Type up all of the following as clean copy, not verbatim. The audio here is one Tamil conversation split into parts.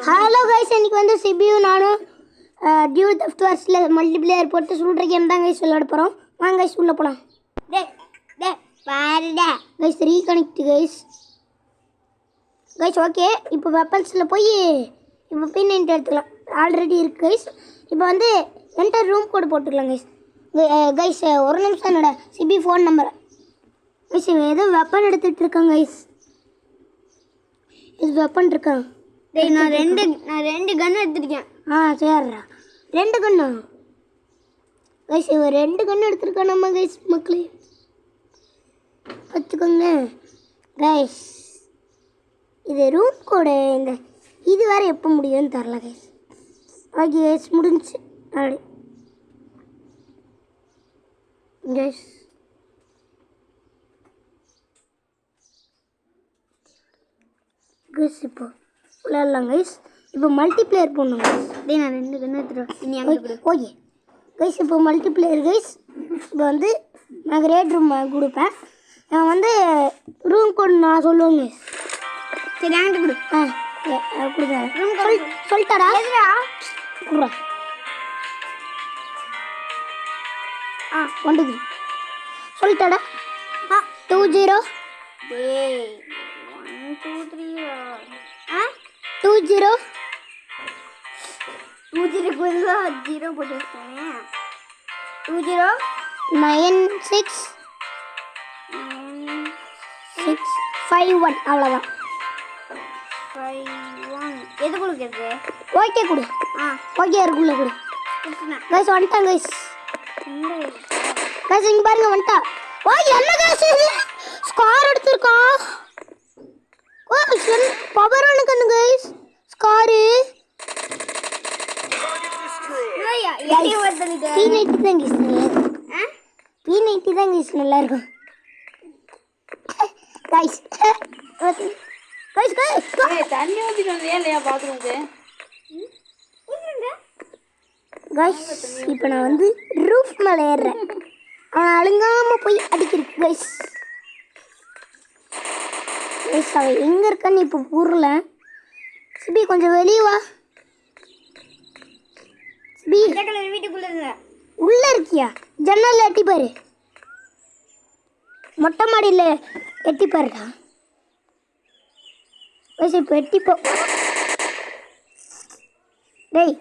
ஹலோ கைஸ், இன்னைக்கு வந்து சிபியு நானும் டியூ தெஃப்ட் வார்ஸ்ல மல்டிப்ளேயர் போட்டு சொல்ற கேம் தான் கைஸ் விளையாட போறோம். வாங்க கைஸ் உள்ள போலாம். பாருடா guys, reconnect guys. Guys okay, இப்போ வெப்பன்ஸ்ல போய் இப்போ பின் எடுத்துக்கலாம். ஆல்ரெடி இருக்கு கைஸ். இப்போ வந்து என்டர் ரூம் கோட் போட்டுக்கலாம் கைஸ். கைஸ் ஒரு நிமிஷம், என்னோட சிபி ஃபோன் நம்பர் கைஸ். ஏதோ வெப்பன் எடுத்துட்டு இருக்காங்க கைஸ். இது வெப்பன் இருக்கான். நான் ரெண்டு கன் எடுத்துருக்கேன். சரிடா, 2 கன்னு கைஸ். இவன் 2 கன்று எடுத்துருக்கான் நம்ம கைஸ். மக்களே பார்த்துக்கோங்க கைஸ். இது ரூம் கோடு. இந்த இது வேறு எப்போ முடியும்னு தரல கைஸ். ஓகே கைஸ், முடிஞ்சிச்சு அப்படி கைஸ். கைஸ் இப்போ விளையாடலாம் கைஸ். இப்போ மல்டிப்ளேயர் போடணும் கைஸ். நான் 2 கன்று எடுத்துகிறேன். ஓகே கைஸ், இப்போ மல்டிப்ளேயர் கைஸ். இப்போ வந்து நான் கிரேட் ரூம் கொடுப்பேன். நான் வந்து ரூம் கோட் நான் சொல்லுவேன் கைஸ். சரி என்கிட்ட கொடு. கொடுங்க. ரூம் கோட் சொல்லிட்டாரா? கொடுறா. 1 2 சொல்லிட்டாடா. 20 1 2 3 20 0 போட்டு வச்சுட்டானே. 20 9 6 6 5 1 அவ்வளோதான். 5 1 எது கொடுக்குறது? ஓகே கொடு. ஓகே இருக்குள்ள கொடு கைஸ். வந்துட்டான் கைஸ். கைஸ் இங்கே பாருங்க வந்துட்டா. ஓ என்ன கைஸ் இது ஸ்கார் எடுத்துருக்கான். ஓ பவர் ஒன்று கண்ணு கைஸ். ஸ்காரு P90 தான் கைஸ் நல்லா இருக்கும். P90 தான் கைஸ் நல்லா இருக்கும் கைஸ். கைஸ் கைஸ் தண்ணி ஊற்றிட்டு வந்தே இல்லையா பாத்ரூமுக்கு? கைஸ் இப்போ நான் வந்து ரூஃப் மேலே ஏறுறேன். அவன் அழுங்காமல் போய் அடிக்கிறேன் கைஸ். கைஸ் அவன் எங்கே இருக்கான்னு இப்போ ஊரில். சிபி கொஞ்சம் வெளியே வா. சிபி வீட்டுக்குள்ளே உள்ளே இருக்கியா? ஜன்னலில் எட்டி பாரு. மொட்டை மாடியில் எட்டி பாருடா கைஸ். இப்போ எட்டி போ டேய்.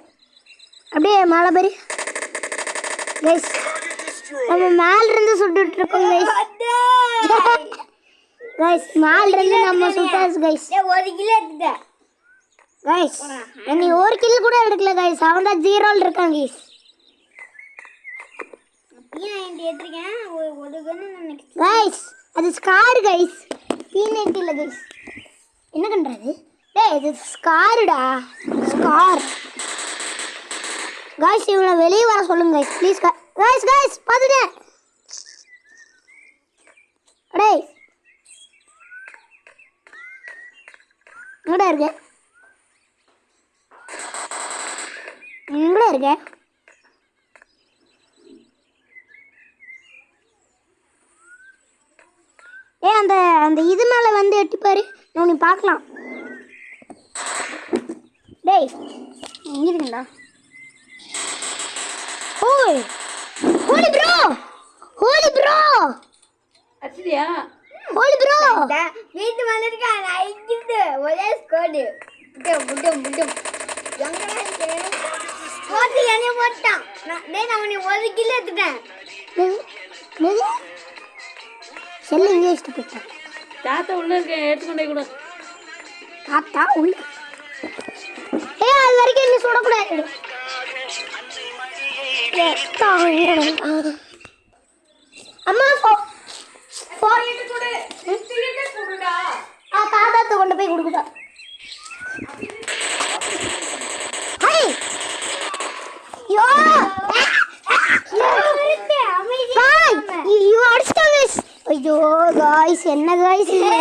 அப்படியே மேலே பாரு கைஸ். நம்ம மேலிருந்து சுட்டுட்டு இருக்கோம் கைஸ். கைஸ் மேலிருந்து நம்ம சுட்டாச்சு கைஸ். 1 கிலோ எடுத்துட்டேன் கைஸ். என்னை 1 கிலோ கூட எடுக்கல கைஸ். அவன் தான் 0ல் இருக்கான் கைஸ். கைஸ் அது ஸ்கார் கைஸ். P90 இல்லை கைஸ். என்ன கண்டுறது? டேய் இது ஸ்காருடா. Scar guys. இவனை வெளியே வர சொல்லுங்க கைஸ் ப்ளீஸ். கைஸ் கைஸ் பார்த்துங்க. டேய் எங்கடா இருக்க? எங்கடா இருக்க? அந்த அந்த இது மேலே வந்து எட்டிப்பாரு. நான் நீ பார்க்கலாம். டேய் எங்கே இருக்குண்டா? ஓய் ஹோலி ப்ரோ, ஹோலி ப்ரோ அச்சியா ஹோலி ப்ரோ வீட்டு வந்திருக்கா. ஐக்கிட்டு ஒரே ஸ்கோடு புட்டம் போட்டு என்னைய போட்டான். நான் அவனை 1 கிலோ எடுத்துட்டேன். செல்லு இங்கே வச்சுட்டு போயிட்டான். தாத்தா உள்ள இருக்க எடுத்துக்கொண்டே கூட. தாத்தா உள்ள அது வரைக்கும் என்ன சுடக்கூடாது. அம்மா தாத்தாத்தை கொண்டு போய் கொடுக்குதா? ஐயோ காய்ஸ் என்ன காய்ஸ் இது?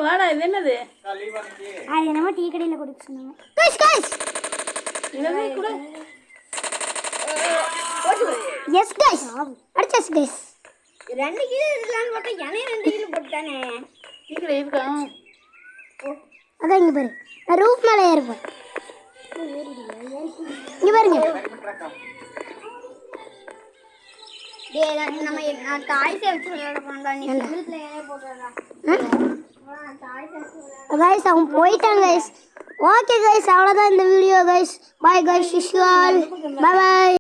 வாடா இது என்னது? அது என்னமோ டீ கடையில் கொடுக்க சொன்னாங்க கைஸ். கைஸ் எஸ் கைஸ் அடிச்சாச்சு கைஸ். 2 கிலோ இருக்கலாம்னு பார்த்தா என்னைய 2 கிலோ போட்டானே. சீக்கிரம் இருக்கா? அதான் இங்கே பாரு, நான் ரூஃப் மேலே ஏறுப்பேன். இங்கே பாருங்க. டேய் நான் டாய்ஸே வச்சு விளையாட போறேன்டா. நீ சிங்கிள் பிளேயரே போடுறடா. டாய்ஸ் வச்சு விளையாட. கைஸ் அவன் போயிட்டான் கைஸ். ஓகே கைஸ், அவ்வளோதான் இந்த video guys. Bye guys, wish you all. Bye bye.